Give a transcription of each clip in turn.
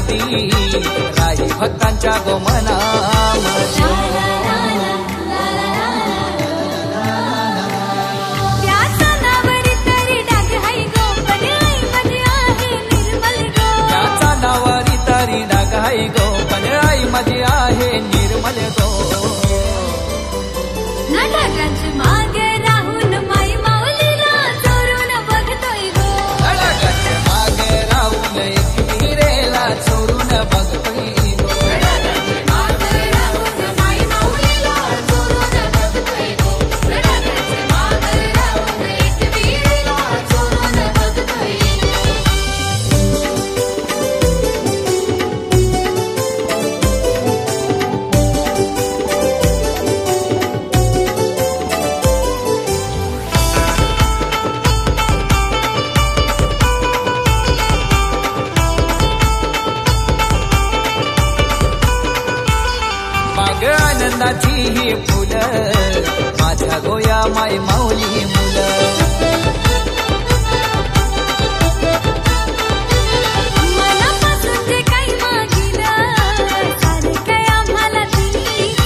शांती राही भक्तांच्या गोमनामध्ये। त्याचा नावारी तरी डाग हाय गो पण आई माझी आहे निर्मल गो। त्याचा नावारी तरी डाग हाय गो पण आई माझी आहे निर्मल गो। ना ढगांच्या मागे राहून माई माऊलीला चोरून बघतोय गो। ढगांच्या मागे राहून एकविरेला चोरून बघतोय गो। ढगांच्या मागे राहून माई माऊलीला चोरून बघतोय गो। ढगांच्या मागे राहून एकविरेला चोरून बघतोय गो। माग आनंदाची ही फुलं माझ्या गोया माय माऊली मुलं। मनापासून जे काही मागिलं सारे काय आम्हाला दिलीच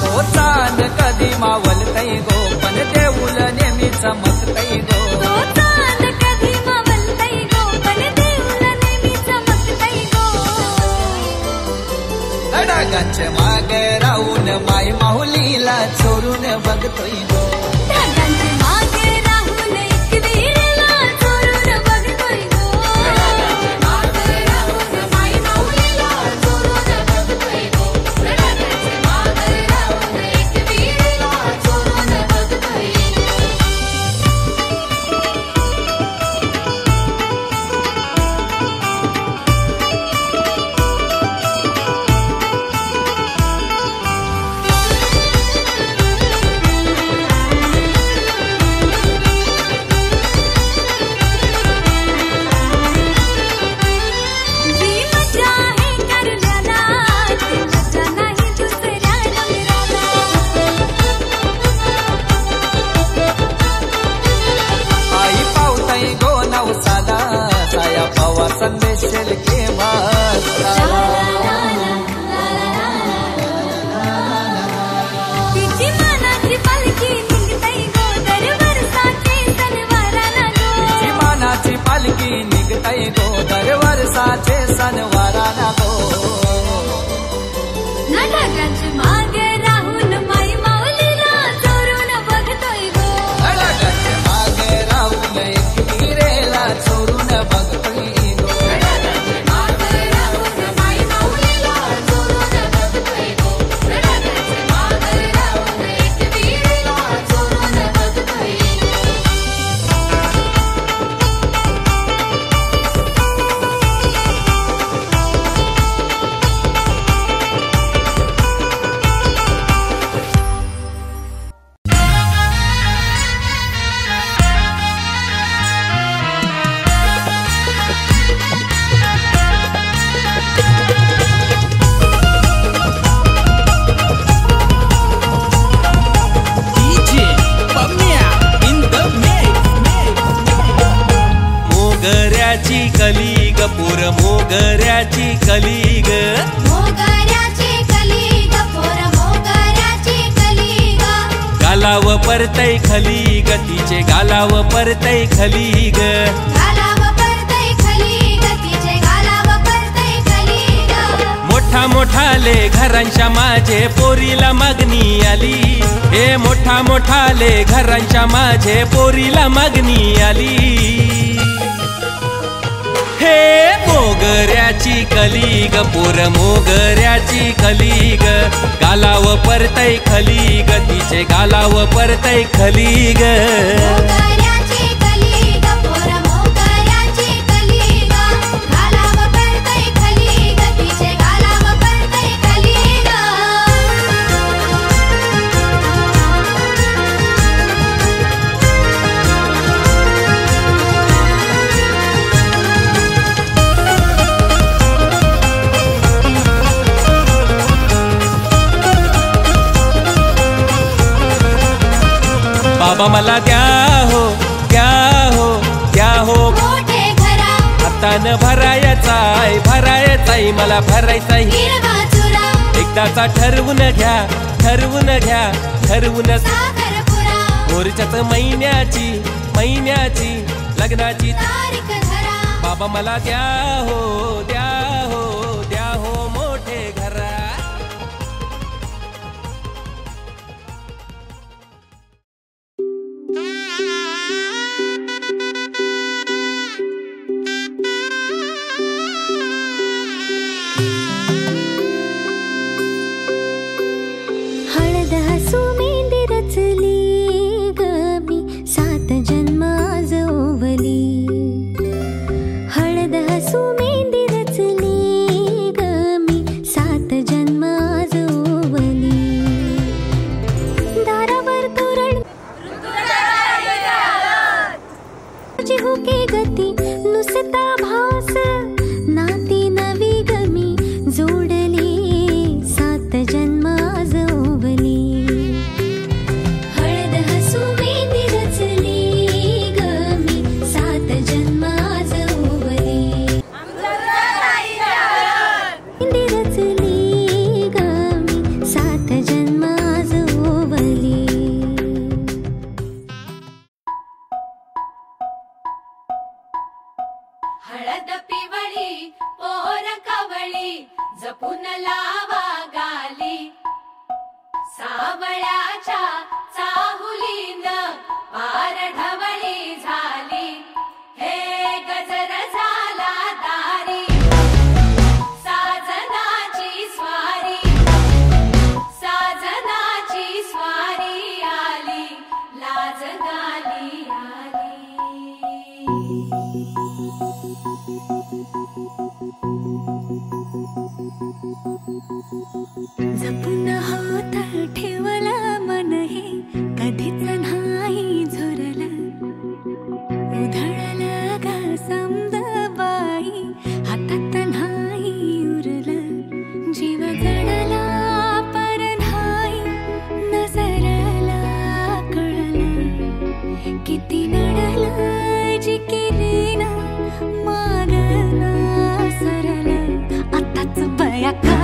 तो चांद कधी मावलतय गो पण देऊळ नेहमी चमकतय गो। तो चांद कधी मावलतय गो पण देऊळ नेहमी चमकतय गो। ढगांच्या मागे राहून माय माऊलीला चोरून बघतोय गो। ढगांच्या मागे राहून एकविरेला चोरून बघतोय गो। ढगांच्या मागे राहून माई माऊलीला चोरून बघतोय गो। ढगांच्या मागे राहून एकविरेला चोरून बघतोय गो। जी मजा आहे करण्याला ती मजा नाही दुसऱ्या नवऱ्याला। आई पावतय गो नवसाला साया पावा संदेश के वाचला। तिची मनाची पालखी निघतय गो दरवर्षाचे सणवाराला गो। तिची मानाची पालखी निघतय गो दरवर्षाचे सणवाराला गो। ना ढगांच्या मागे राहून माई माऊलीला चोरून बघतोय गो। ढगांच्या मागे राहून एकविरेला चोरून बघतोय गो। ढगांच्या मागे राहून माई माऊलीला चोरून बघतोय गो। ढगांच्या मागे राहून एकविरेला चोरून बघतोय गो। मोगऱ्याची कली ग पोर मोगऱ्याची कली ग। मोगऱ्याची कली ग पोर मोगऱ्याची कली ग। गालाव परतय खली ग तिचे गालाव परतय खली ग। गालाव परतय खली ग तिचे गालाव परतय खली ग। मोठा मोठाले घरांच्या माझे पोरीला मागणी आली। हे मोठा मोठाले घरांच्या माझे पोरीला मागणी आली। हे मोगऱ्याची कली ग पोर मोगऱ्याची कली ग। गालाव परतय खली ग तिचे गालाव परतय खली ग। मोगऱ्याची कली ग पोर मोगऱ्याची कली ग। गालाव परतय खली ग तिचे गालाव परतय खली ग। बाबा मला द्या हो मान भरायचाय मला भरायचाय हिरवा चुरा एकदाचा ठरवून घ्या साखरपुडा मोरच्याच महिन्याची लग्नाची तारीख धरा बाबा मला द्या हो मोठे घरा हळद हसू मेंदी रचली ग मी 7 जन्म आज ओवली हळद हसू मेंदी रचली ग मी 7 जन्म आज ओवली दारावर तोरण हुके गती नुसता भास नाती नवी गमी जोडली 7 जन्म आज ओवली हळद हसू मेंदी रचली ग मी 7 जन्म आज ओवली मेंदी रचली ग मी 7 जन्म आज ओवली हळद पिवळी पोर कवळी जपून लावा गाली सावळ्याच्या चाहुलीन पार ढवळी झाली हे गजर झाला दारी साजनाची स्वारी आली लाज गाली आली जपून होत ठेवला मन हे कधीच नाही झुरलं उधळलं ग समद बाई हातात नाही उरलं जीव जडला पर नाही नजरला कळलं किती नडलं जी केली ना मागना सरलं आताच बया का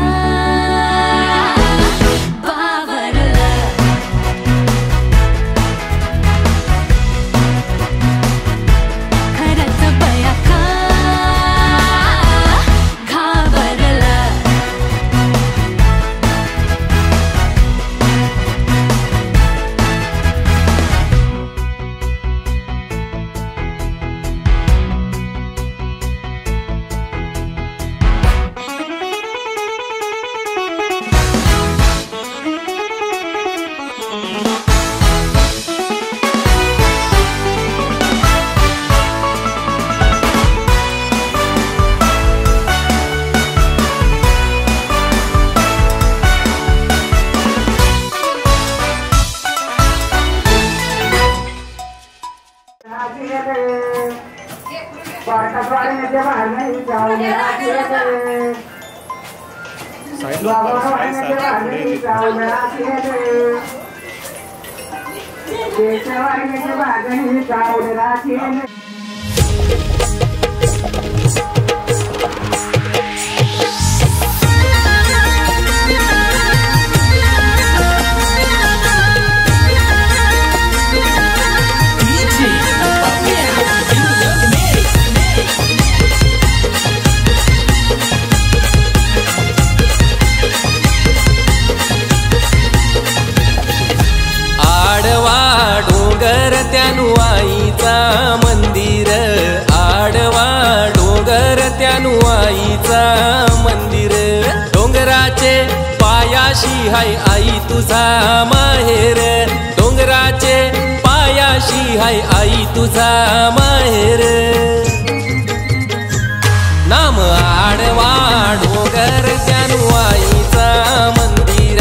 मंदिर डोंगराचे पायाशी हाय आई तुझा माहेर डोंगराचे पायाशी हाय आई तुझा माहेर नाम आडवा डोंगर त्यानु आईचा मंदिर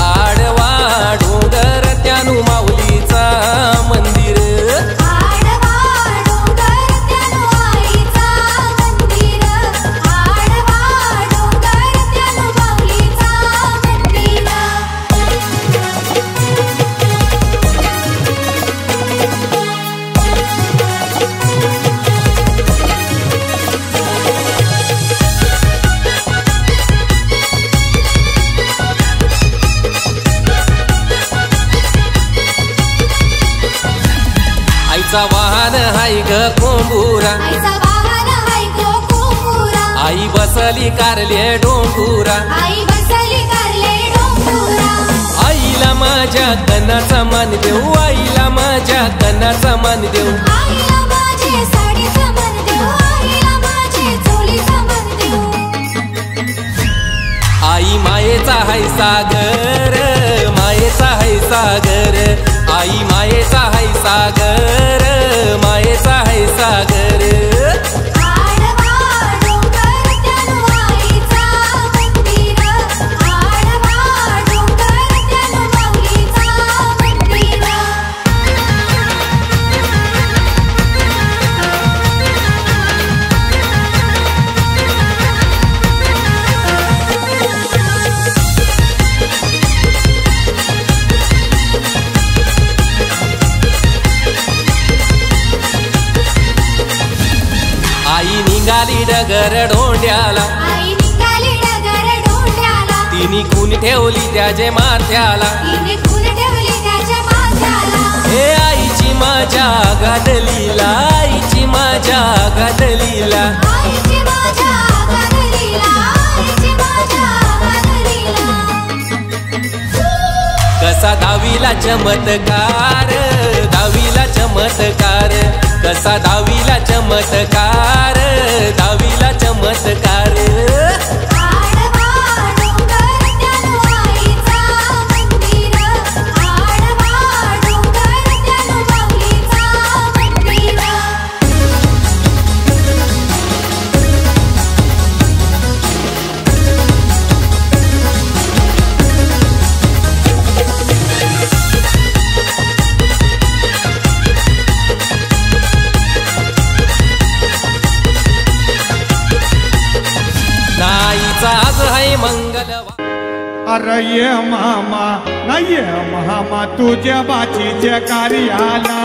आडवा डोंगर त्यानु माऊलीचा मंदिर ग कोंबुरा आईचा वाहन हाय गो कोंबुरा आई बसली कारले डोंगुरा आई बसली कारले डोंगुरा आईला माझ्या कणाचा मान देऊ आईला माझ्या कणाचा मान देऊ आईला माझे साडीचा मान देऊ आईला माझे चोलीचा मान देऊ आई मायेचा हाय सागर मायेचा हाय सागर आई मायेचा हाय सागर मायेचा हाय सागर आडवा डोंगर त्यानु आईचा मंदिर आडवा डोंगर त्यानु माऊलीचा मंदिर आई निघाली डगर डोंड्याला आई निघाली डगर डोंड्याला तिने खून ठेवली त्याचे माथ्याला तिने खून ठेवली त्याच्या माथ्याला हे आईची माझ्या गादलीला आईची माझ्या गादलीला आईची माझ्या गादलीला आईची माझ्या गादलीला कसा दावीला चमत्कार दावीला चमत्कार कसा दावीला चमत्कार दावीला चमत्कार आडवा डोंगर त्यानु आईचा मंदिर आडवा डोंगर त्यानु माऊलीचा मंदिर नाईचा आज हाय मंगलवार अरे ये मामा न ये मामा तुझ्या बाचीच्या कार्याला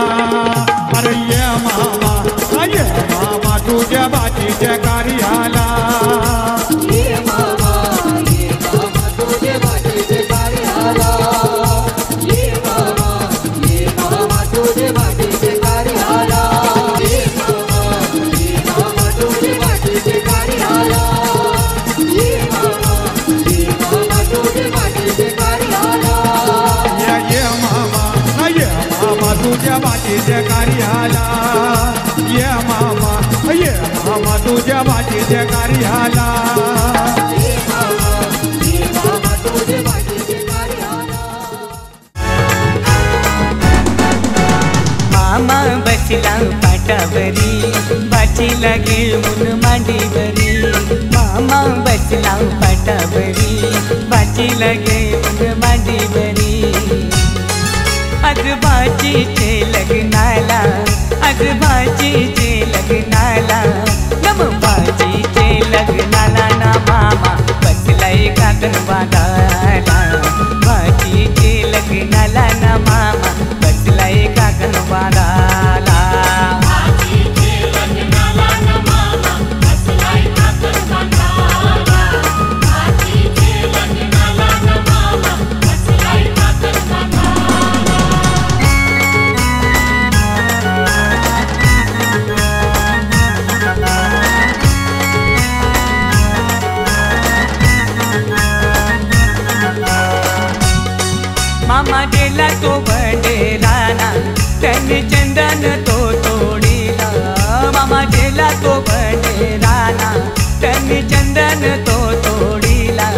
अरे ये मामा न ये मामा तुझ्या बाचीच्या कार्याला ये मामा न ये मामा तुझ्या बाचीच्या कार्याला ये मामा तुझ्या बाचीच्या कार्याला मामा बसला पाटावरी बाचीला घेऊन मांडीवरी मामा बसला पाटावरी बाचीला घेऊन मांडीवरी आज बाचीचे लग्नाला आज बाचीचे लग्नाला नम बाचीचे लग्नाला ना मामा बसलाय काकण बांधायला बाचीचे लग्नाला ना मामा बसलाय काकण बांधायला मामा गेला तो बंडेराना त्याने चंदन तो तोडीला मामा गेला तो बंडेराना त्याने चंदन तो तोडीला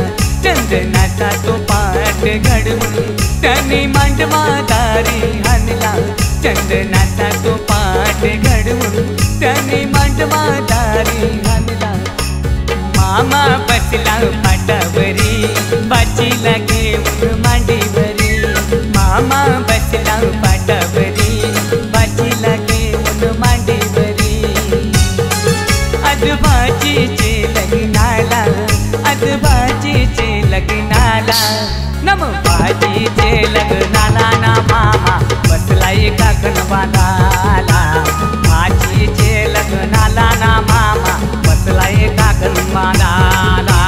चंदनाचा तो पाठ घडवून त्याने मांडवादारी आणला चंदनाचा तो पाठ घडवून त्याने मांडवादारी आणला मामा बसला पाटावरी बाचीला घेऊन मांडीवरी मामा बसला पाटावरी बाचीला घेऊन मांडीवरी आज बाचीचे लग्नाला आज बाचीचे लग्नाला नम बाचीचे लग्नाला ना मामा बसलाय काकण बांधाला बाचीचे लग्नाला ना मामा बसलाय काकण बांधाला लग्नाला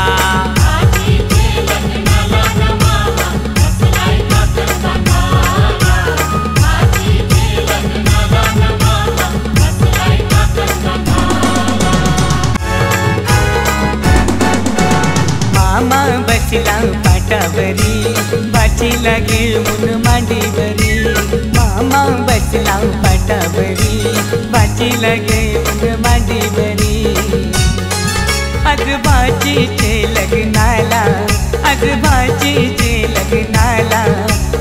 भाचीचे लग्नाला, आज भाचीचे लग्नाला,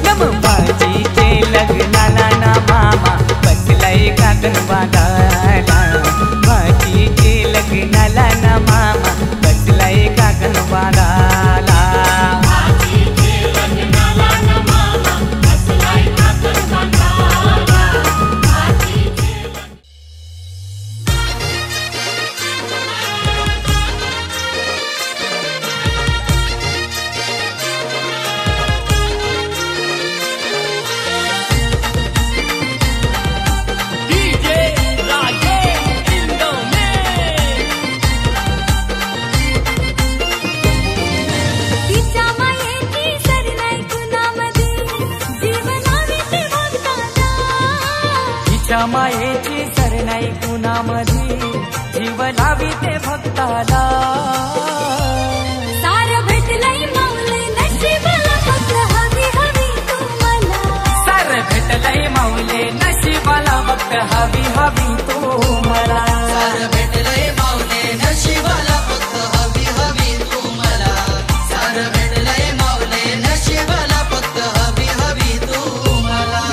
नम भाचीचे लग्नाला ना मामा बसलाय काकण बांधायला. भाचीचे लग्नाला ना मामा बसलाय काकण बांधायला. मायेची सरनाई कुणामध्ये जीव लावी ते भक्ताला. सार भेटलंय माऊली नशिबाला फक्त हवी हवी तुम्हाला. सार भेटलंय माऊले नशिबाला फक्त हवी हवी तुम्हाला. सार भेटलंय माऊले नशिबाला फक्त हवी हवी तुम्हाला. सार भेटलंय माऊले नशिबाला फक्त हवी हवी तुम्हाला.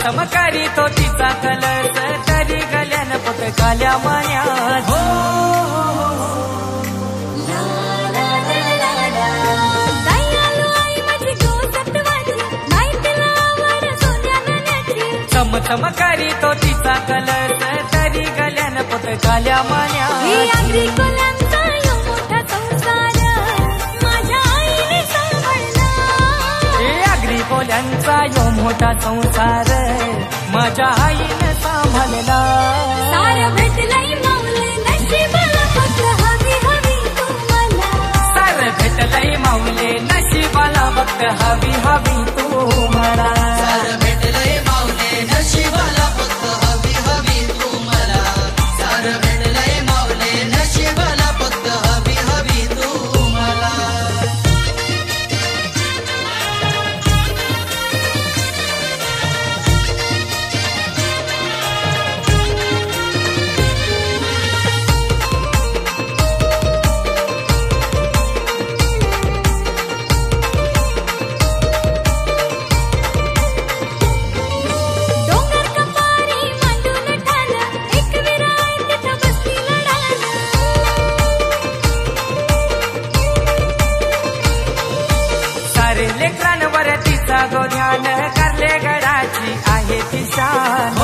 चमकारी तो तिचा कलर तरी गल्यान पत काल्या मान्यात. चमकारी तो तिचा कलर तरी गल्यान पत काल्या मान्यात. कोल्यांचा यो मोठा संसार माझ्या आईने सांभाळला. सार भेटलंय माऊली नशिबाला फक्त हवी हवी तुम्हाला. सार भेटलंय माऊले नशिबाला फक्त हवी हवी तुम्हाला. सार भेटलंय माऊले नशिबाला फक्त हवी हवी तुम्हाला. सार भेटलंय माऊले नशिबाला फक्त हवी हवी तुम्हाला. लेकरांवर तिचा गो ध्यान करले गडाची आहे ती शान.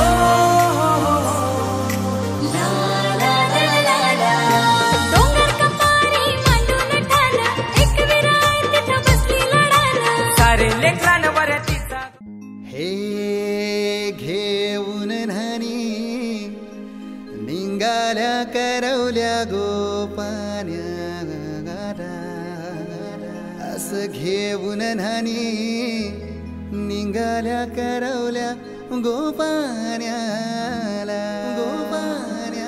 सारे लेकरांवर तिचा. हे घेऊन न्हाणी निंगाल्या करवल्या गोपान्या. घेऊन न्हाणी निघाल्या करवल्या गोपान्याला. गोपान्याला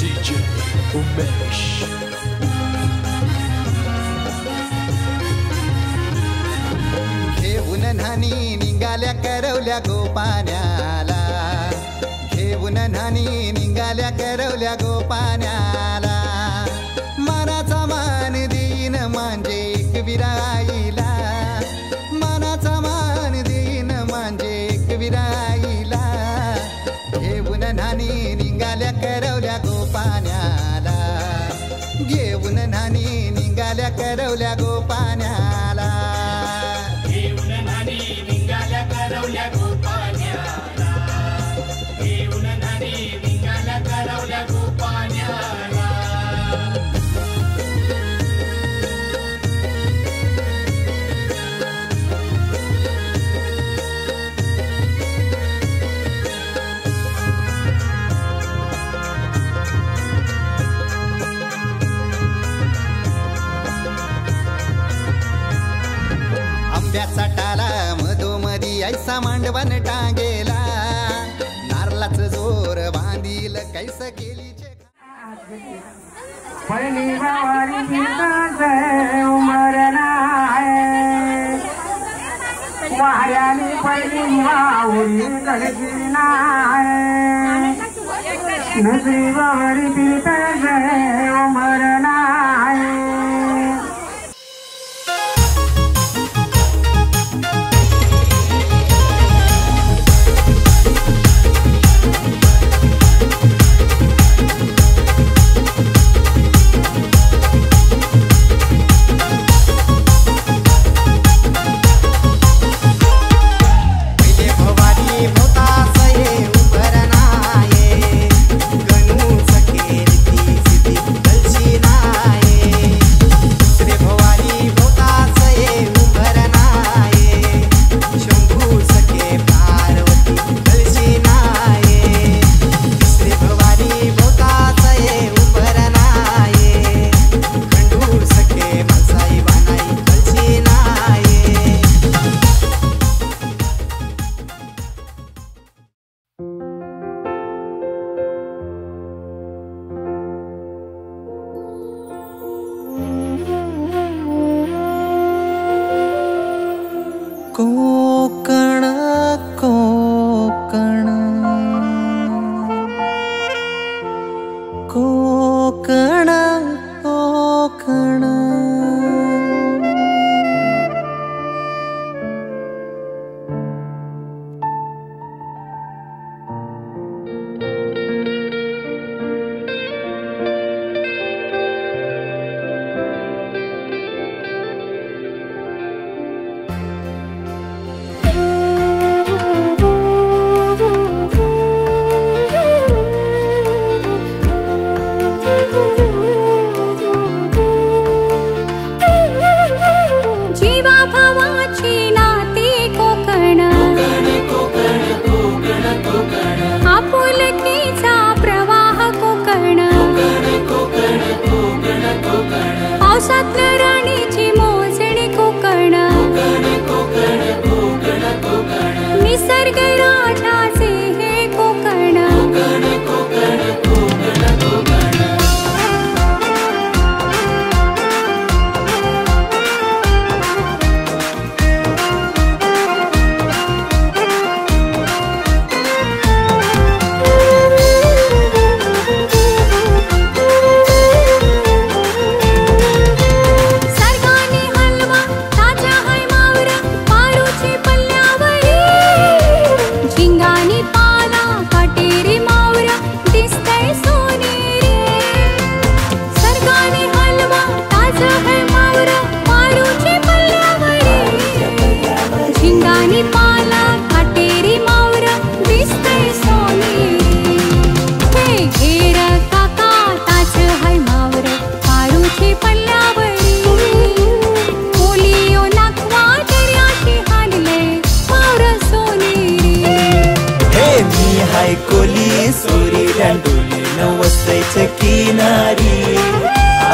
DJ Umesh. घेऊन न्हाणी निघाल्या करवल्या गोपान्याला. घेऊन न्हाणी निघाल्या करवल्या गोपान्याला. मनाचा मान देईन म्हणजे एकविराईला. मनाचा मान देईन म्हणजे एकविराईला. घेऊन न्हाणी निघाल्या करवल्या गोपान्याला. घेऊन न्हाणी निघाल्या करवल्या गोपान्याला. करवल्या गोपान्याला. घेऊन न्हाणी कसा मांडवन टांगेला नारलाच जोर बांधील कैस केली पहिली वारी फिरताच उमर नाय वाऱ्याने पहिली वावरी कळची नाय दुसरी वारी फिरताच उमर नाय कोकण कोकण कोकण कोकण निसर्ग राजाचे हे कोकण किनारी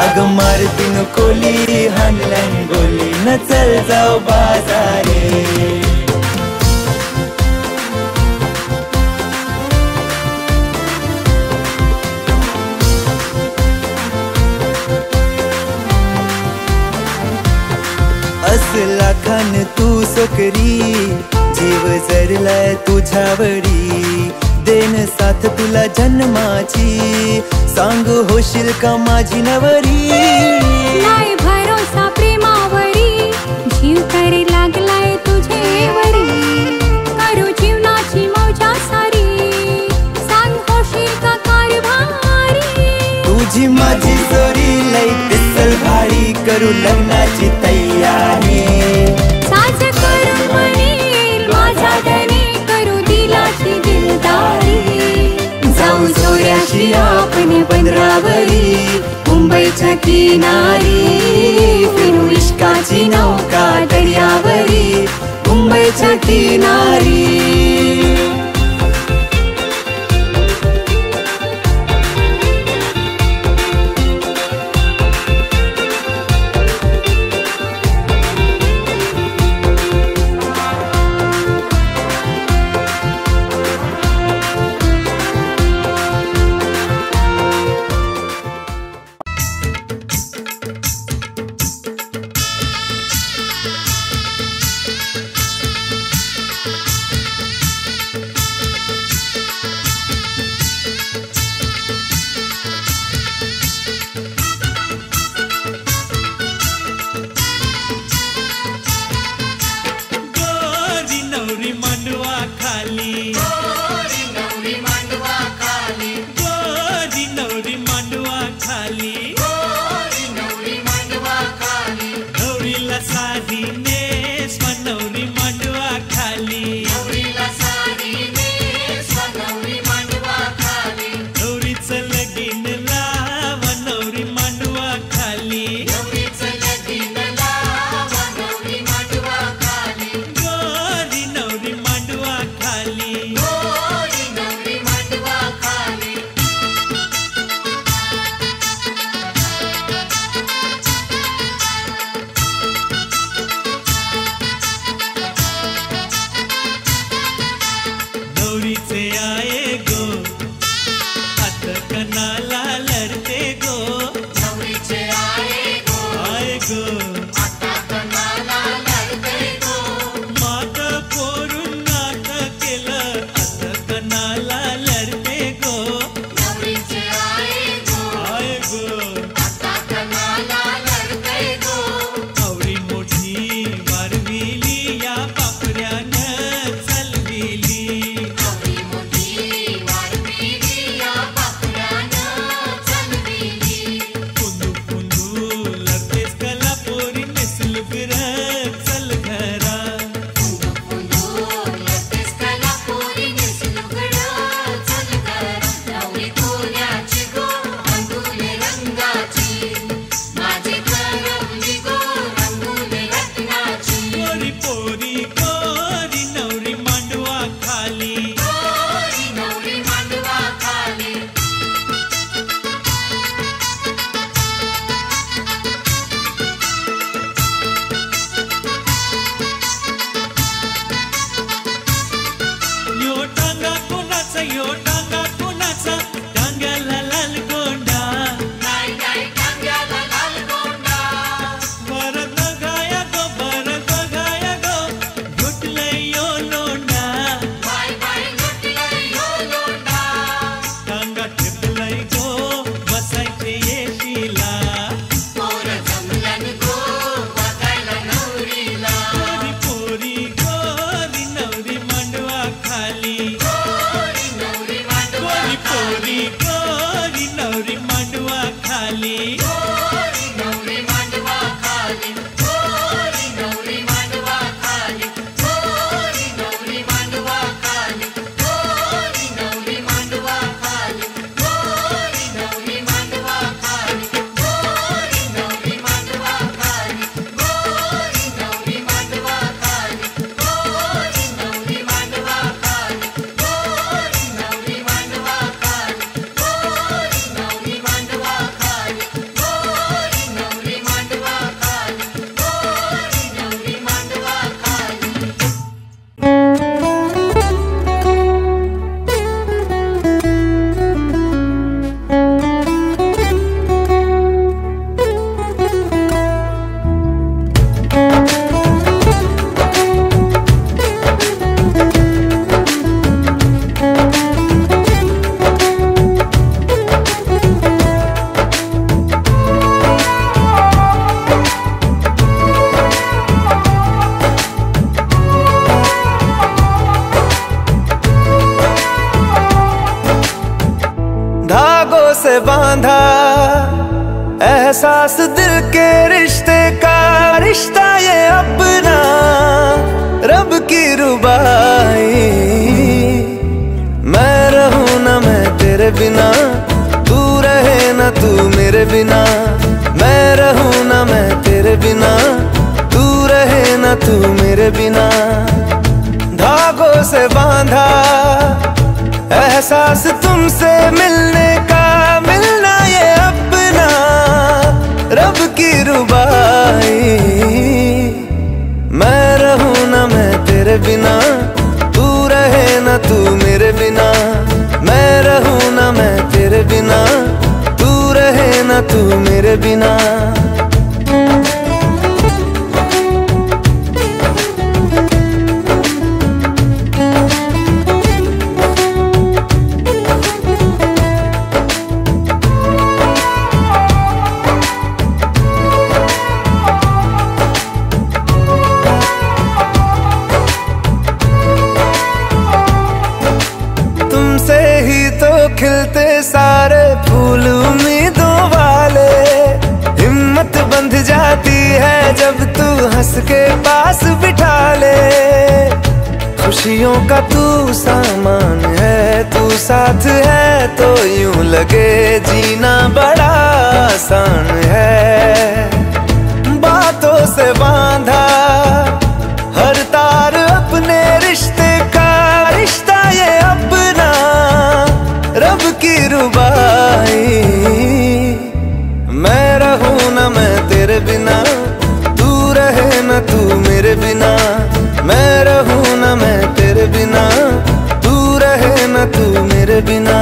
अग मारतीन कोली हानलन गोली न चल जाओ बाजारे असला खान तू सोकरी जीव जरलाय तुझ्यावरी देन साथ तुला जन्माची सांग होशील का माझी नवरी नाही भरोसा प्रेमावरी जीव करे लागलाय तुझेवरी करू जीवनाची मौजा सारी सांग होशील का कारभारी तुझी माझी जोरी लई पिसल भारी करू लग्नाची तयारी साज करून म्हणेल माझा धनी करू दिलाची दिलदारी जाऊ जोऱ्याशी आपण बंदरावरी मुंबईच्या किनारी फिरू इश्काची नौका दर्यावरी मुंबईच्या किनारी से आए गो हात कनाला लढते गो नवरीचे आए गो आता कनाला लढते गो मात पोरून नात केलं आता कनाला लढते गो नवरीचे आए गो आता कनाला लढते गो आवडी मोठी वारविली या पापऱ्यानं चलविली आवडी मोठी वारविली या पापऱ्यानं चलविली पुंदू पुंदू लगतेच कला पोरी नेसल फिरत चल घरा पुंदू पुंदू लगतेच कला पोरी नेसलू गडं चल घरा नवरी कोण्याची गो रंगुले रंगाची माझी करवली गो रंगुले रत्नाची पोरी पोरी गोरी नवरी मांडवा खाली गोरी नवरी मांडवा खाली यो टांगा कोणाचा टांग्याला लाल गोंडा नाही नाही टांग्याला लाल गोंडा भरत गाया गो घुटलंय यो लोंडा बाय बाय लुटलंय हो लोंडा टांगा ठेपलंय गो बसायचे येशीला पोर जमलन गो बघायला नवरीला पोरी पोरी गोरी नवरी मांडवा खाली गोरी नवरी मांडवा पोरी पोरी गोरी नवरी मांडवा खाली गोरी नवरी मांडवा खाली गोरी नवरी मांडवा खाली गोरी नवरी मांडवा खाली गोरी नवरी मांडवा खाली गोरी नवरी मांडवा खाली गोरी नवरी मांडवा खाली गोरी नवरी मांडवा खाली गोरी नवरी मांडवा खाली गोरी नवरी मांडवा खाली गोरी नवरी मांडवा खाली गोरी नवरी मांडवा खाली गोरी नवरी मांडवा खाली धागों से बांधा एहसास दिल के रिश्ते का रिश्ता ये अपना रब की रुबाई मैं रहूं ना मैं तेरे बिना तू रहे ना तू मेरे बिना मैं रहूं ना मैं तेरे बिना तू रहे ना तू मेरे बिना धागों से बांधा एहसास तुमसे मिलने का मिलना ये अपना रब की रुबाई मैं रहूं ना मैं तेरे बिना तू रहे ना तू मेरे बिना मैं रहूं ना मैं तेरे बिना तू रहे ना तू मेरे बिना तुमसे ही तो खिलते सारे फूल उम्मीदों वाले हिम्मत बंध जाती है जब तू हंस के पास बिठा ले खुशियों का तू सामान है तू साथ है तो यूं लगे जीना बड़ा आसान है बातों से बांधा हर तार अपने रिश्ते का रिश्ता ये अपना रब की रुबाई मैं रहूं ना मैं तेरे बिना तू रहे ना तू मेरे बिना मैं रहूं ना मैं तेरे बिना तू रहे तेरे बिना।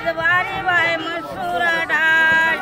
ज्वारी बाय मसूर डाळ.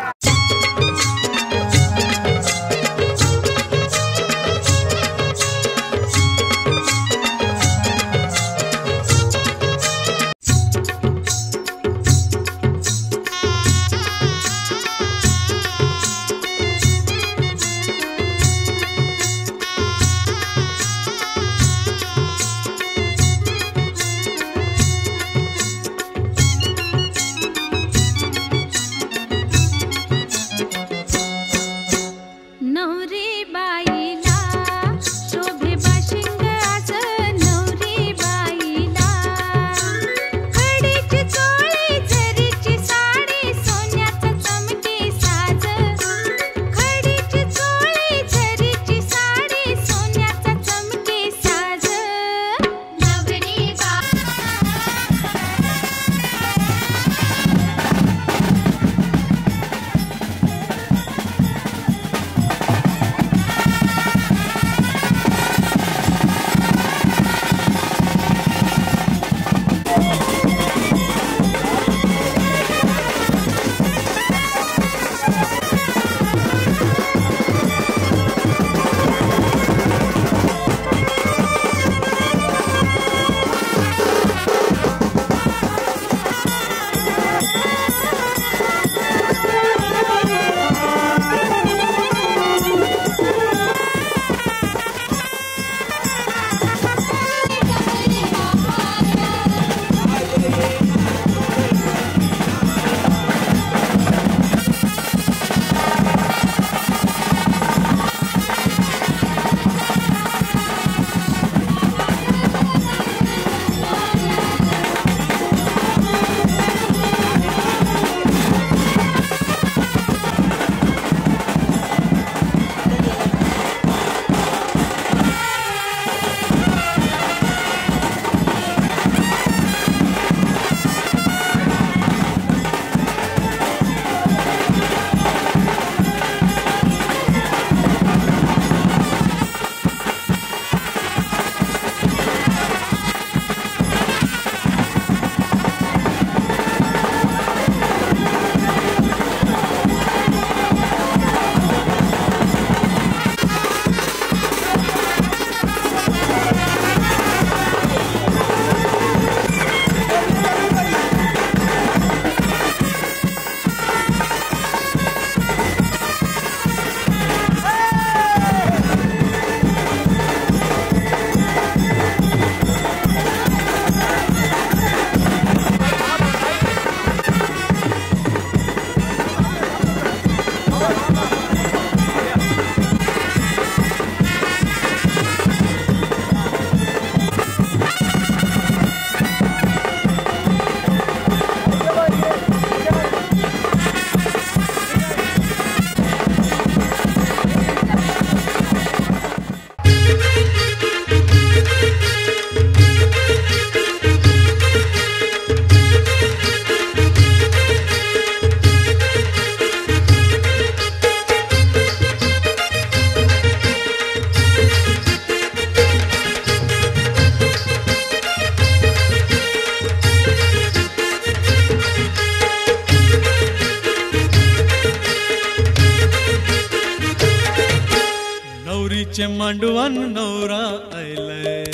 नवरीचे मांडवान नवरा आयलाय,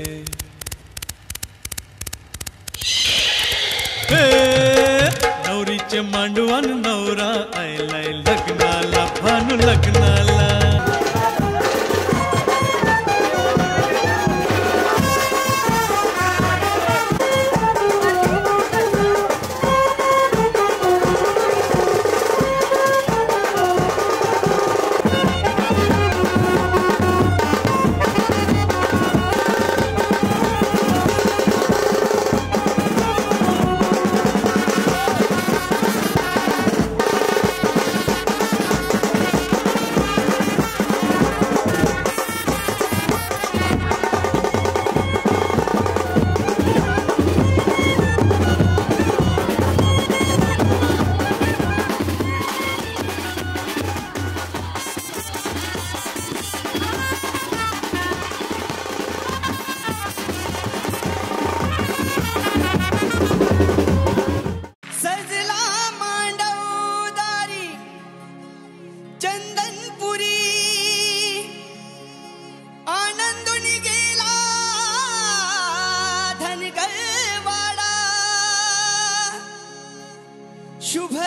नवरीचे मांडवान नवरा आयलाय, लग्नाला भानू लग्नाला.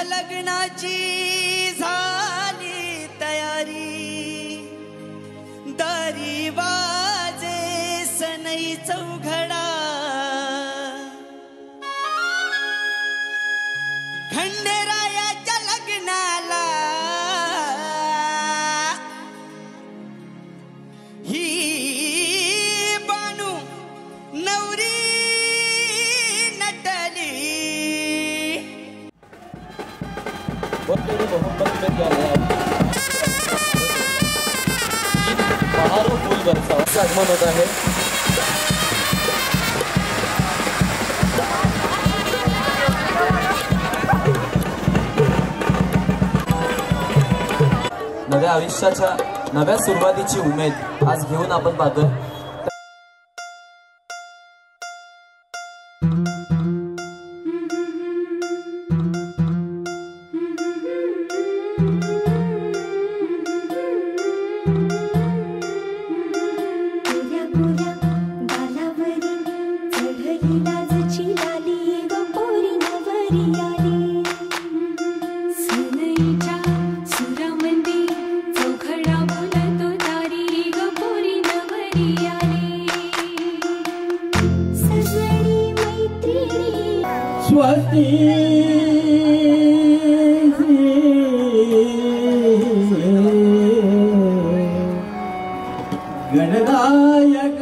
लग्नाची झाली तयारी दारी वाजे सनई चौघडा खंडेरायाच्या लग्नाला ही बानू नवरी नटली बहारो फूल बरसावं आगमन होत आहे. नव्या आयुष्याच्या नव्या सुरुवातीची उमेद आज घेऊन आपण पाहतोय. गणनायक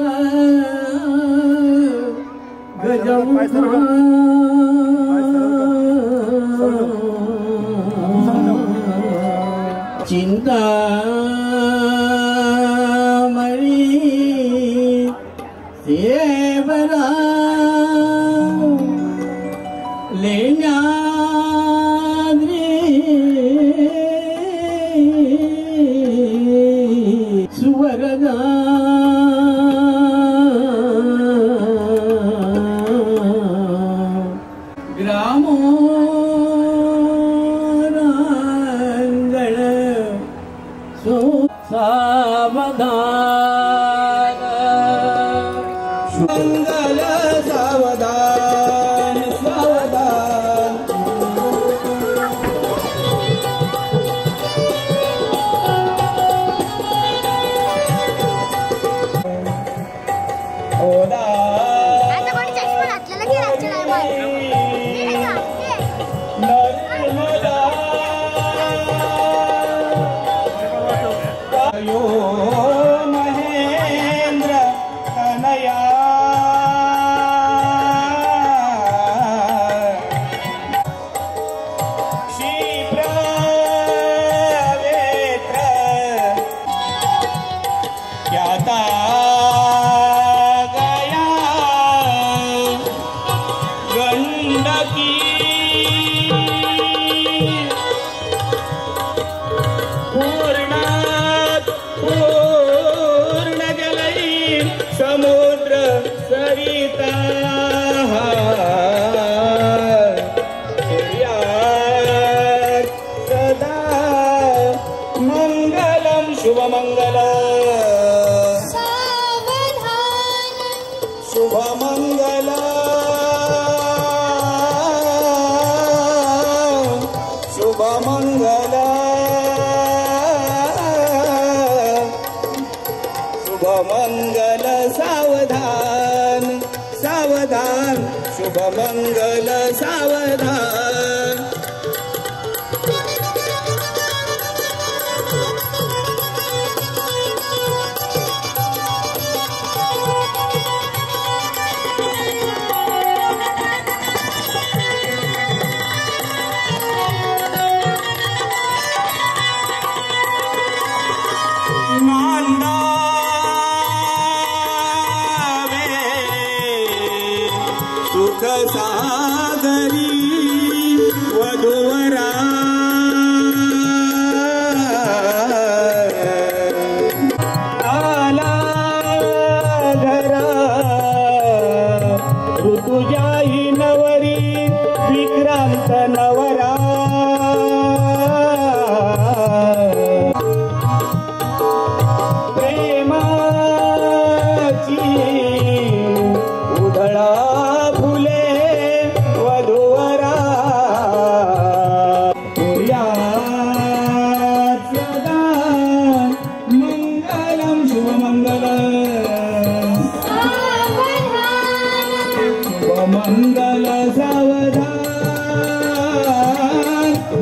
चिंतामणी सेवरा लेण्याद्री सुवरदा ग्रामोरांगण सो सावधान मंगल सावधान सावधान ओला यो महेंद्र कनया क्षिप्रवेत्र ख्याता गया गंडकी पूर्ण जलई समुद्र सरिता सदा मंगलम शुभमंगल शुभमंगल शुभमंगल शुभमंगल सावधान सावधान शुभमंगल सावधान सुख सागरी वधुवरा आला घरा ऋतुजाई नवरी विक्रांत नवरा प्रेमाची उधळा फुले वधुवरा मंगल सावधान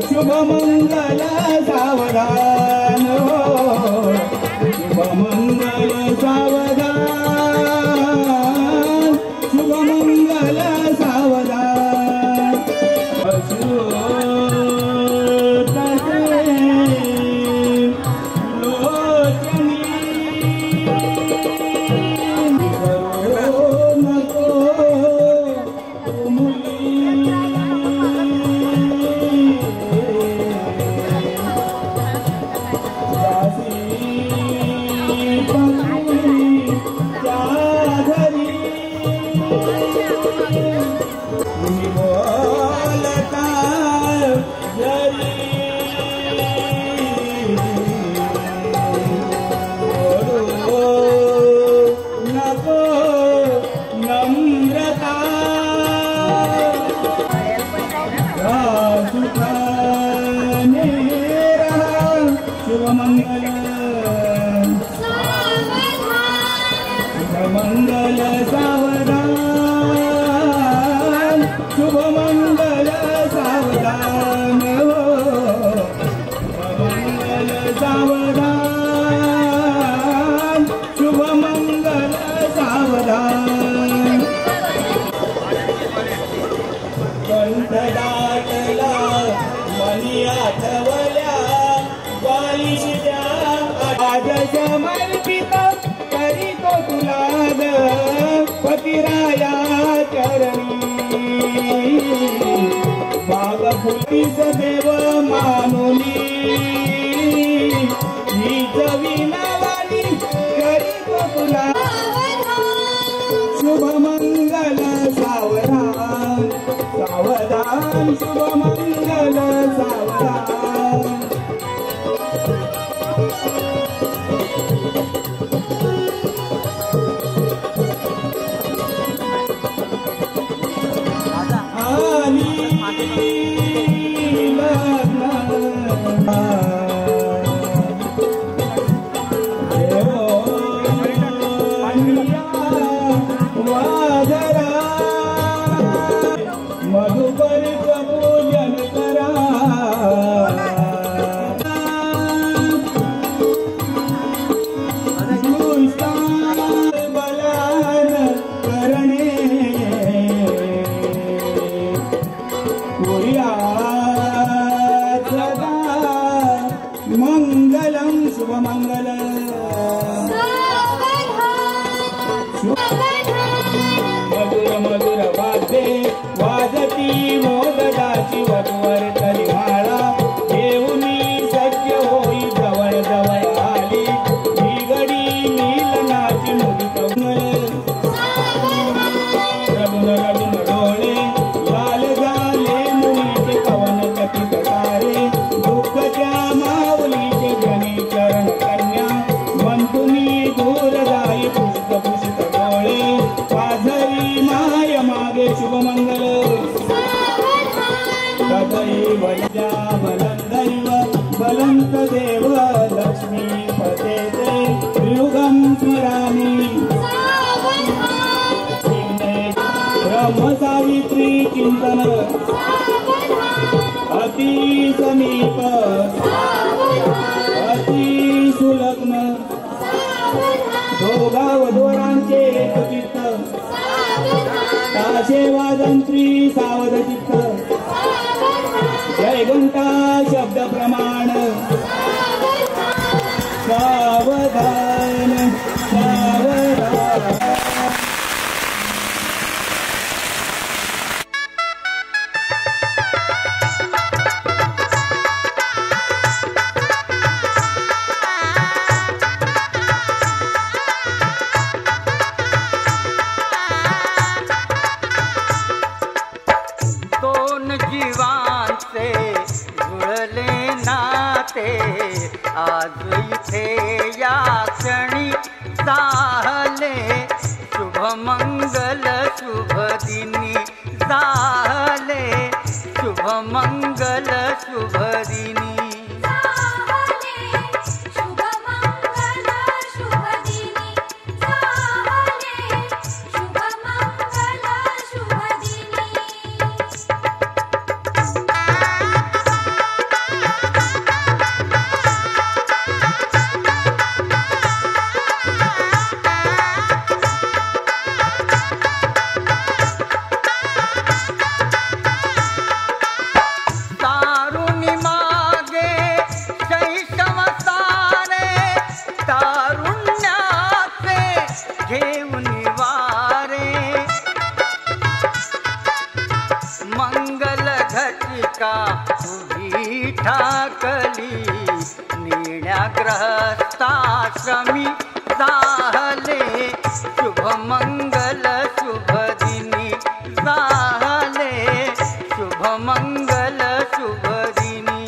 शुभ मंगल सावधान शुभ मंगल सावधान शुभ मंगल सावधान मंगल सावधान शुभ मंगल सावधान मंगल सावधान शुभ मंगल सावधान कंठ दाटला मनी आठवल्या बालिशा आज समर्पित करी तो तुला पतिराया चरणी बाग फुलीस देव मानुनी ही जविनावानी करी तो तुला शुभ मंगल सावधान सावधान शुभ मंगल सावधान मधुकर पूजन करा बलान करणे सदा मंगलम शुभ मंगल मधुर मधुर वाद्ये वाजती मोदकाची वधूवर तरी माळा घेऊनी सख्य होई जवळ जवळ आली ही गडी मिलनाची मुदित रडून रडून डोळे लाल झाले मुलीचे कवन कथित सारे दुःखच्या माऊलीचे जनी चरण कन्या म्हणतुनी दूर जाई पुष्प पुष्प डोळे पाझरी माय मागे शुभ मंगल सदैव बलंदैव बलंत देव लक्ष्मी पते ते युगम स्मरामि ब्रह्म सावित्री चिंतन अति समीप अति सुलग्न दोघा वधूवरांचे एकचित्त ताशे वाजंत्री सावध चित्त जय घंटा शब्द प्रमाण सावधान सावधान आज इथे या क्षणी झाले शुभ मंगल शुभ दिनी झाले शुभ मंगल शुभ दिनी शुभ मंगल शुभ दिनी का उभी ठाकली नेण्याग्रहस्थाश्रमी जाहले शुभमंगल शुभदिनी जाहले शुभमंगल शुभदिनी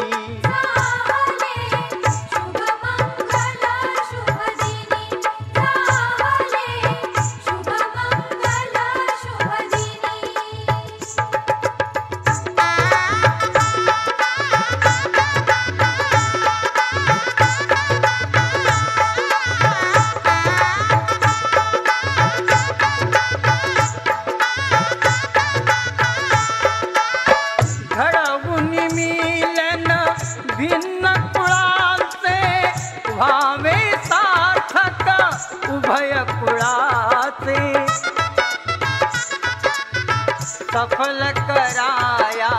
सफल कराया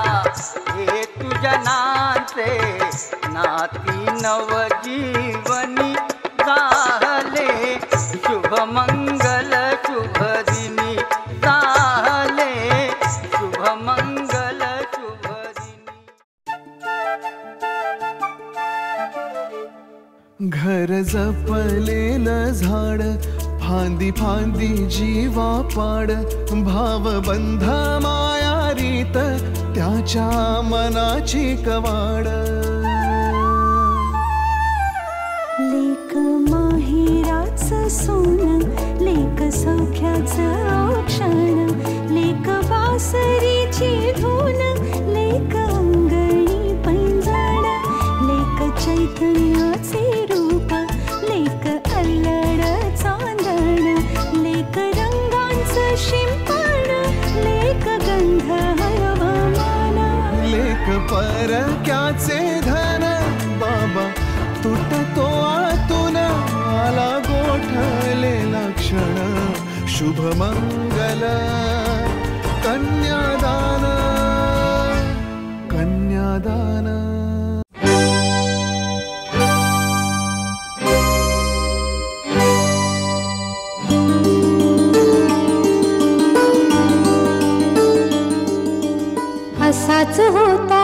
हे तुझनाचे नाती नवजीवनी जाहले शुभमंगल शुभदिनी जाहले शुभमंगल शुभदिनी घर जपलेलं झाड फांदी फांदी जीवा पाड भावबंध माया रीत त्याच्या मनाची कवाड लेक माहेराचं सोनं लेक सौख्याचं औक्षण लेक वासरीची धून लेक अंगणी पैंजण लेक चैतन्याचे रूप लेक अल्लड चांदण लेक रंगांचं शिंपण लेक गंध हवामान लेक परक्याचे धन बाबा तुटतो आतून आला गोठलेला क्षण शुभमंगल कन्यादान कन्यादान असाच होता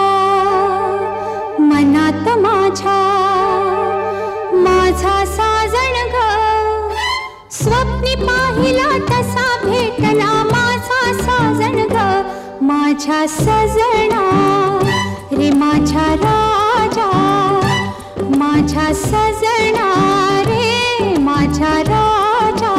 मनात माझ्या माझा साजण ग स्वप्नी पाहिला तसा भेटला माझा साजण ग माझ्या सजना रे माझ्या राजा माझ्या सजना रे माझ्या राजा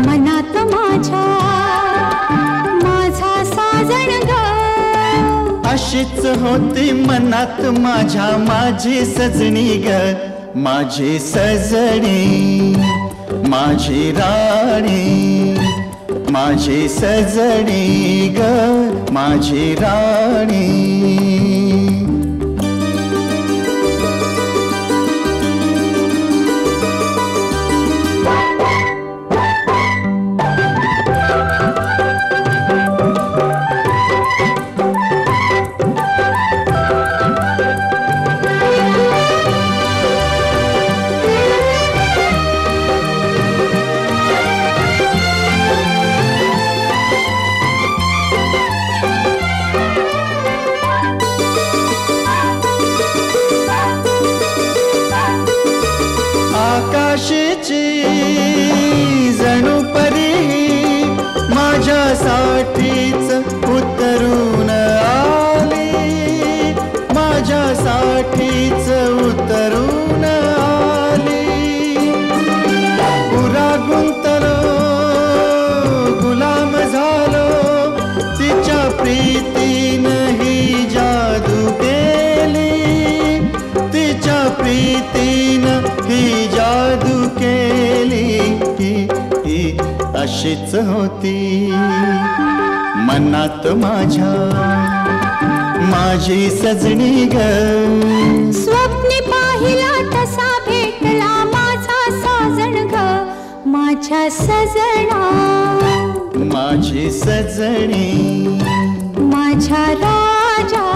मनात माझ्या माझा साजण ग अशीच होती मनात माझ्या माझी सजणी ग माझी सजणी माझी राणी माझी सजणी ग माझी राणी पाठीच उतरून आली. पुरा गुंतलो गुलाम झालो तिच्या प्रीतीनं ही जादू केली. तिच्या प्रीतीनं ही जादू केली. ही अशीच होती मनात माझ्या माझी सजनी ग. स्वप्ने पाहिला तसा भेटला माझा साजण ग. माझ्या सजना माझी सजनी माझ्या राजा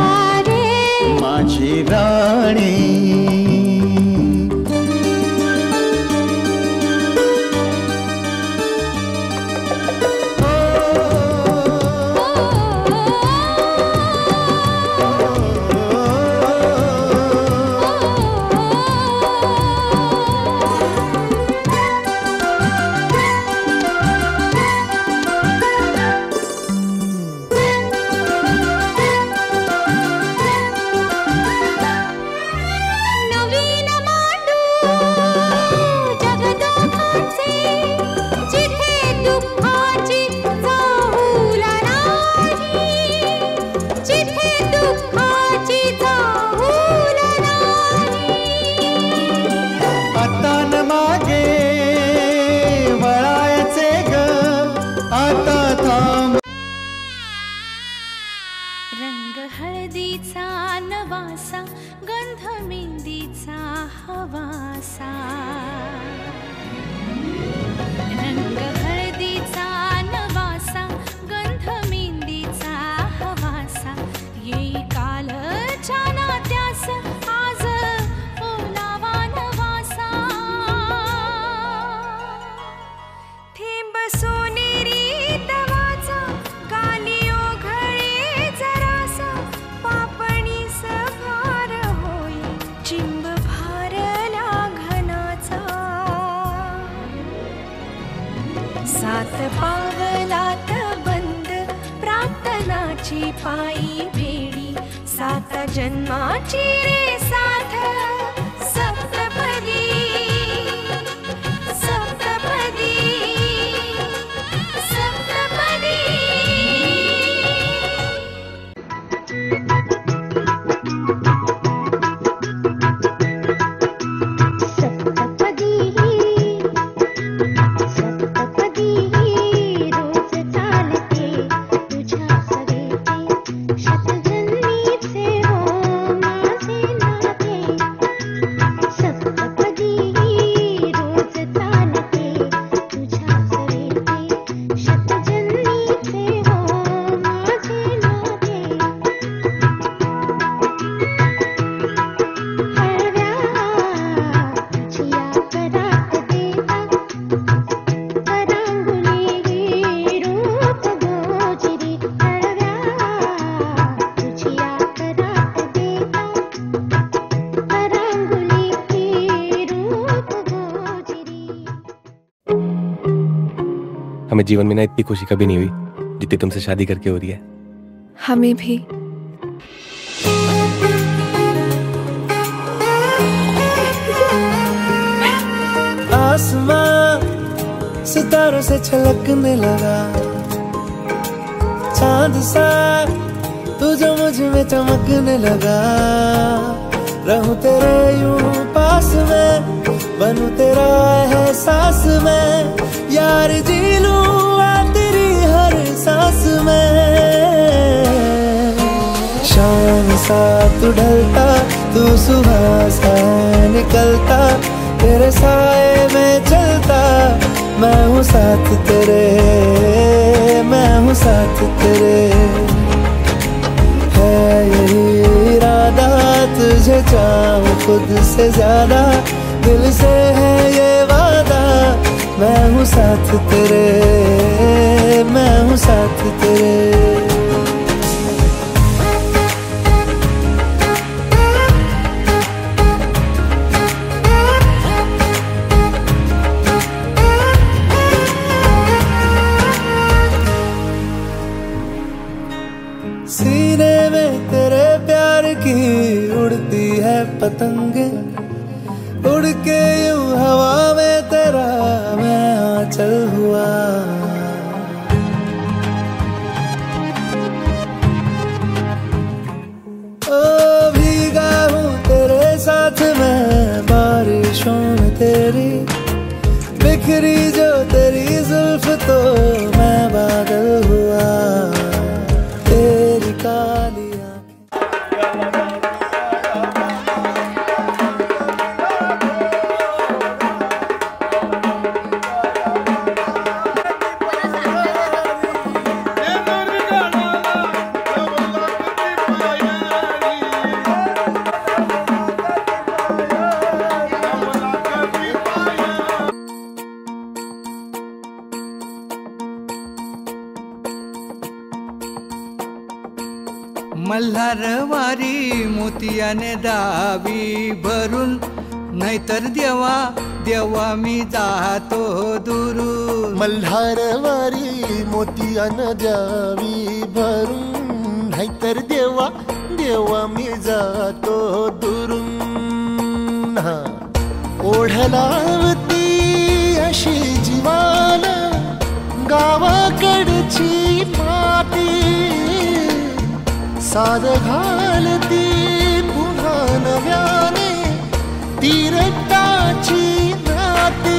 रे माझी राणी. रंग हळदीचा नवासा गंध मेहंदीचा हवासा. रंग हळदीचा नवासा गंध मेहंदीचा हवासा. येई कालच्या नात्यास आज ओलावा नवासा. थेंब सोनेरी तवाचा गाली ओघळे जरासा. पापणी सभार होई चिंब भारला घनाचा. सात पावलात बंद प्रार्थनाची पायी भेडी. सात जन्माची रे साथ सप्तपदी सप्तपदी सप्तपदी. हमें जीवन में ना इतनी खुशी कभी नहीं हुई जितनी तुमसे शादी करके हो रही है. हमें भी. आसमां सितारों से छलकने लगा. चांद सा तू जो मुझ में चमकने लगा. रहूं तेरे यूं पास में बनूं तेरा एहसास में. यार जी लूं तेरी हर सांस में. शाम सा तू ढलता तू सुबह सा निकलता. तेरे साए में चलता मैं हूँ साथ तेरे. मैं हूँ साथ तेरे. है यही इरादा तुझे चाहूं खुद से ज्यादा. दिल से है ये वादा मैं हूँ साथ तेरे. मैं हूँ साथ तेरे. सीने में तेरे प्यार की उड़ती है पतंगे उड़ के यूं हवा में तेरा मैं आंचल हुआ। ओ भीगा हूँ तेरे साथ मैं बारिशों में तेरी, बिखरी जो तेरी जुल्फ तो मैं बादल हुआ। तेरी काली मल्हारवारी मोतियाने दावी भरून, नाहीतर देवा देवा मी जातो दुरून। मल्हारवारी मोतियाने द्यावी भरून, नाहीतर देवा देवा मी जातो दुरून। ओढलावती अशी जीवान गावाकडची माती, साद घालती पुन्हा नव्याने तीरटाची नाती।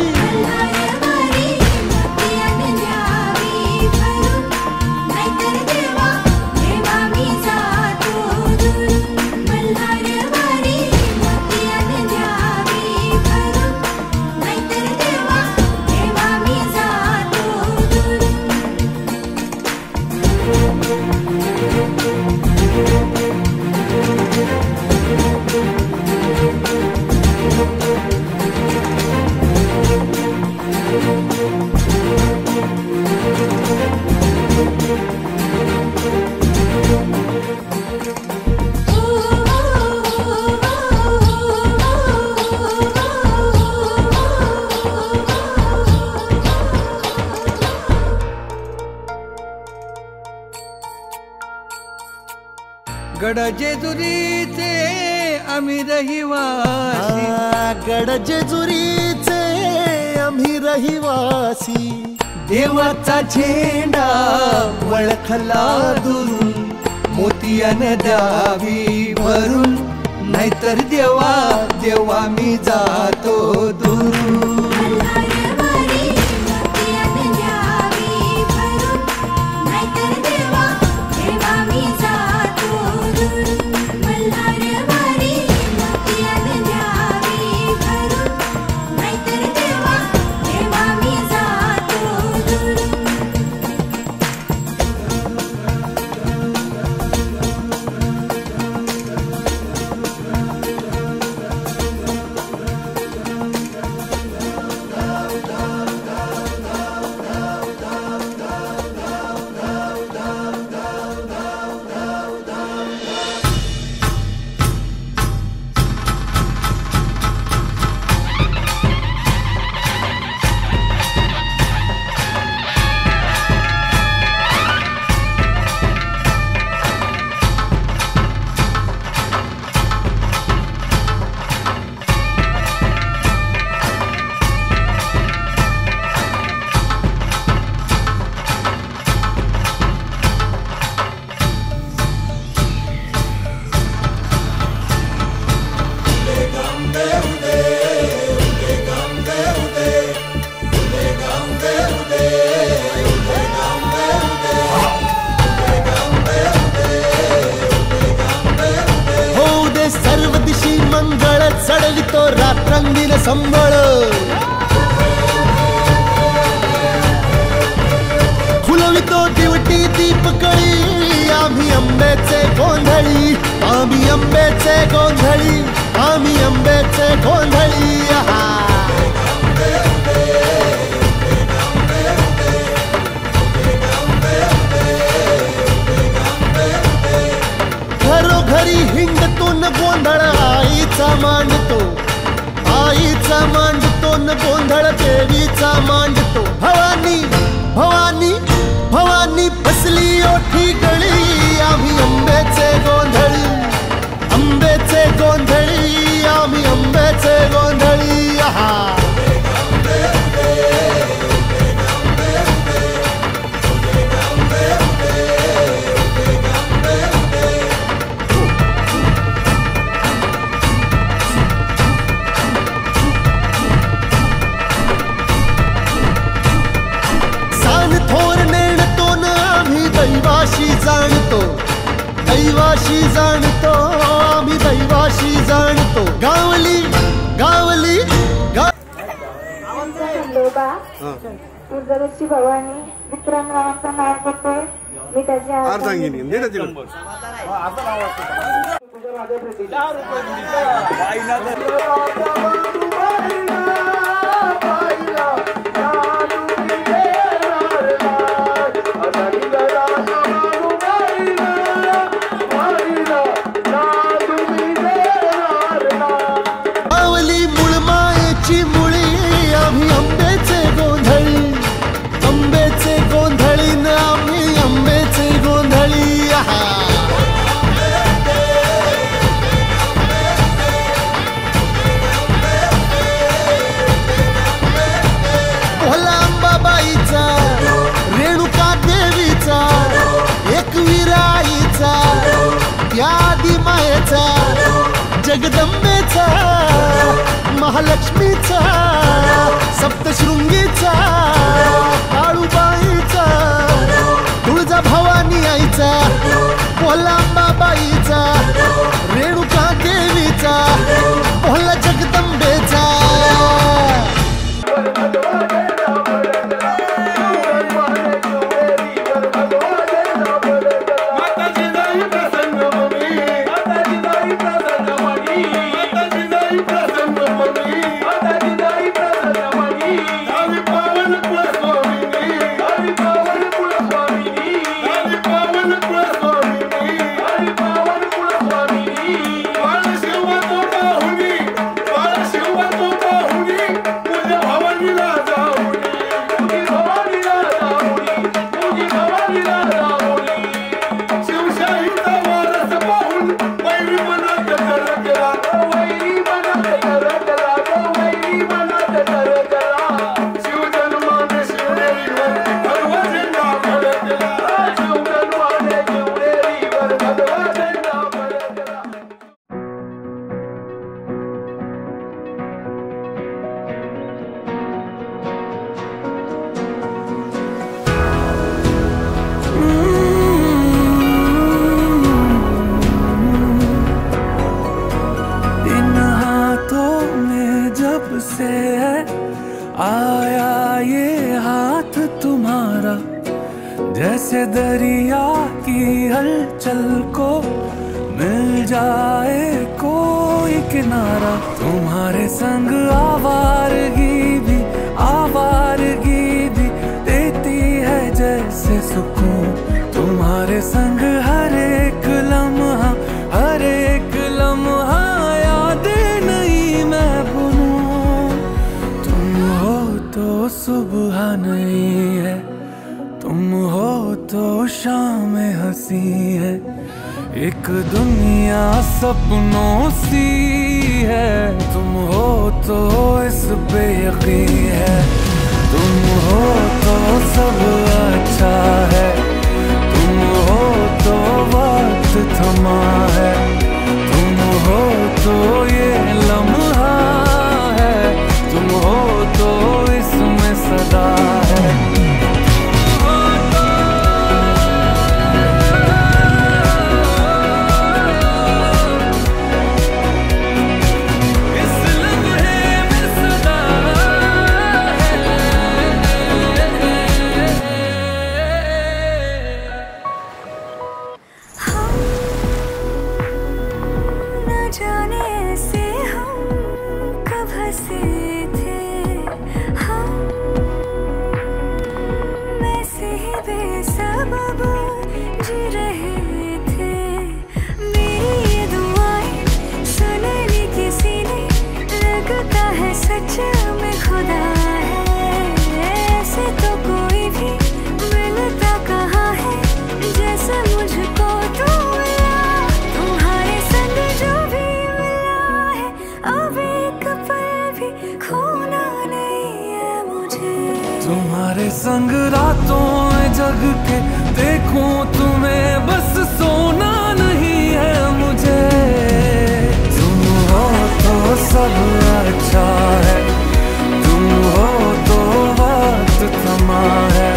गड जेजुरीचे आम्ही रहिवासी, गड जेजुरीचे आम्ही रहिवासी। देवाचा झेंडा वळखला दुरून, मोतियाने द्यावी भरून, नाहीतर देवा देवा मी जातो दुरून। चढवितो रात्रंगीन संबळ, फुलवितो दिवटी दीपकळी। आम्ही आंब्याचे गोंधळी, आम्ही आंब्याचे गोंधळी, आम्ही आंब्याचे गोंधळी। घरोघरी हिंडतो न गोंधळ आईचा मांडतो, आईचा मांडतो न गोंधळ देवीचा मांडतो। भवानी भवानी भवानी फसली ओठी गळी, आम्ही आंब्याचे गोंधळी, आंब्याचे गोंधळी। दैवाशी जाणतो आम्ही दैवाशी जाणतो गावली गावली खंडोबा दुर्गाची भवानी विक्रम रावांचा नाव घेतोय मी त्याची अर्धांगिनी गावली मूळ मायेची मुळी आम्ही आंब्याचे गोंधळी आंब्याचे गोंधळी न आम्ही आंब्याचे गोंधळी आहा भोला अंबाबाईचा रेणुका देवीचा एकविराईचा या आदी मायेचा जगदंबेचा महालक्ष्मीचा सप्तशृंगीचा काळूबाईचा तुळजा भवानी आईचा भोलांबाबाईचा रेणुका देवीचा भोला जगदंबेचा आया ये हाथ तुम्हारा जैसे दरिया की हलचल को मिल जाए कोई किनारा तुम्हारे संग आवारगी भी देती है जैसे सुकून तुम्हारे संग हर एक लम्हा यादें नहीं मैं भूलूं तुम हो तो सुबह नहीं है तुम हो तो शाम हंसी है एक दुनिया सपनों सी है तुम हो तो इस पे यकीन है तुम हो तो सब अच्छा है तुम हो तो वक्त थमा है तुम हो तो ये लम्हा है तुम हो तो इसमें सदा है तुम्हारे संग रातों में जग के देखूं तुम्हें बस सोना नहीं है मुझे तुम हो तो सब अच्छा है तुम हो तो वक्त थमा है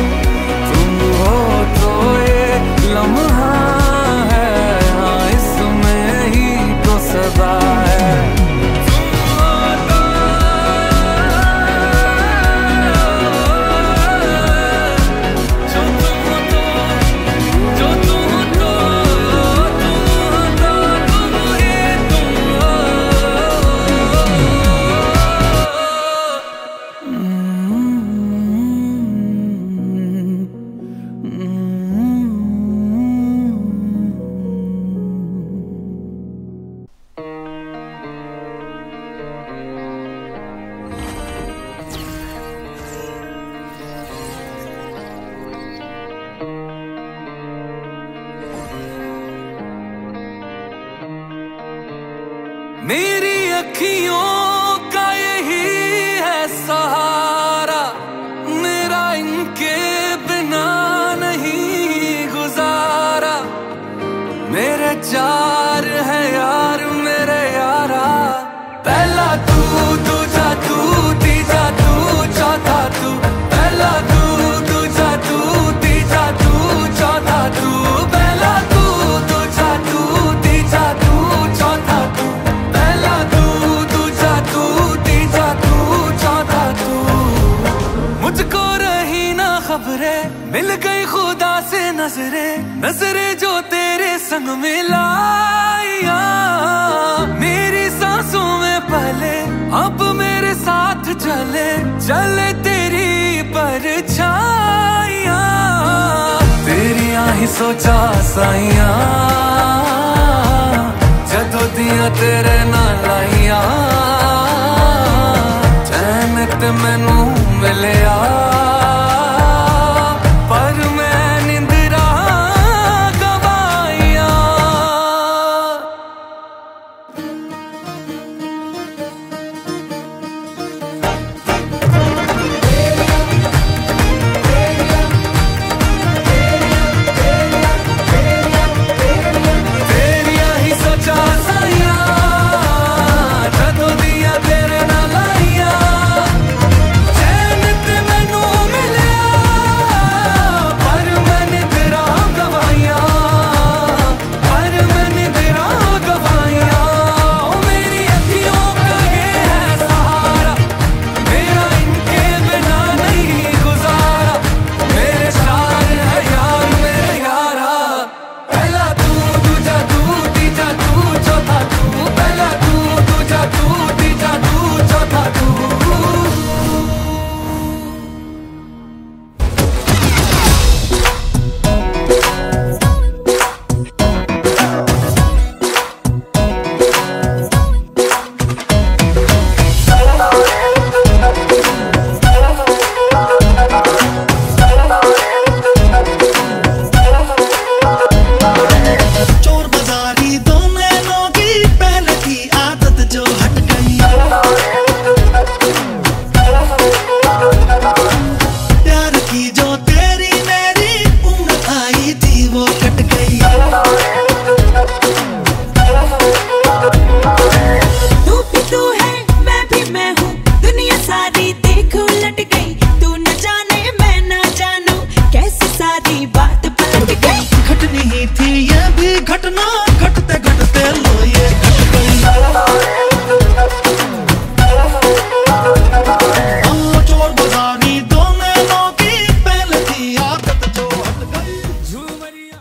तुम हो तो ये लम्हा है हाँ मेरी अखियों का यही है सहारा, मेरा इनके बिना नहीं गुजारा। मेरे चार है यार मेरे यारा, पहला तू, दूजा तू, तीजा तू, चौथा तू। पहला तू, दूजा तू, तीजा तू, चौथा तू। पहला तू, दूजा तू, तीजा तू, चौथा तू। पहला तू, दूजा तू, तीजा तू, चौथा तू। मुझको रही ना खबरें, मिल गई खुदा से नजरें, नजरें जो तेरे संग मिलाइया। मेरी सांसों में पहले अब मेरे साथ चले, चले तेरी परछाइया। तेरी आही सोचा साइया, जदों दियां तेरे नाल आइया। चैन ते मैनू मिलिया, पर मैं निंदरा गवाइया। तेरी आही सोचा साइया, जदों दियां तेरे नाल आइया। चैन ते मैनू मिलिया, पर मैं निंदरा गवाइया, पर मैं निंदरा गवाइया। ओ मेरी अखियों का ये है सहारा, मेरा इनके बिना नहीं गुजारा। मेरे चार है यार मेरे यारा, पहला तू, दूजा तू, तीजा तू, चौथा तू। पहला तू, दूजा तू, तीजा तू, चौथा तू। चोर बाजारी दो नैनों की पहले की आदत जो हट गई। प्यार की जो तेरी मेरी उम्र आई थी वो कट गई। तू भी तू है मैं भी मैं हूँ, दुनिया सारी देख उलट गई। तू न जाने मैं न जानू, कैसे सारी बात पलट गई। घटनी ही थी ये भी घटना, घटते घटते लो ये घट गई। चोर बाजारी दो नैनों की पहले की आदत जो हट गई। झूमरिया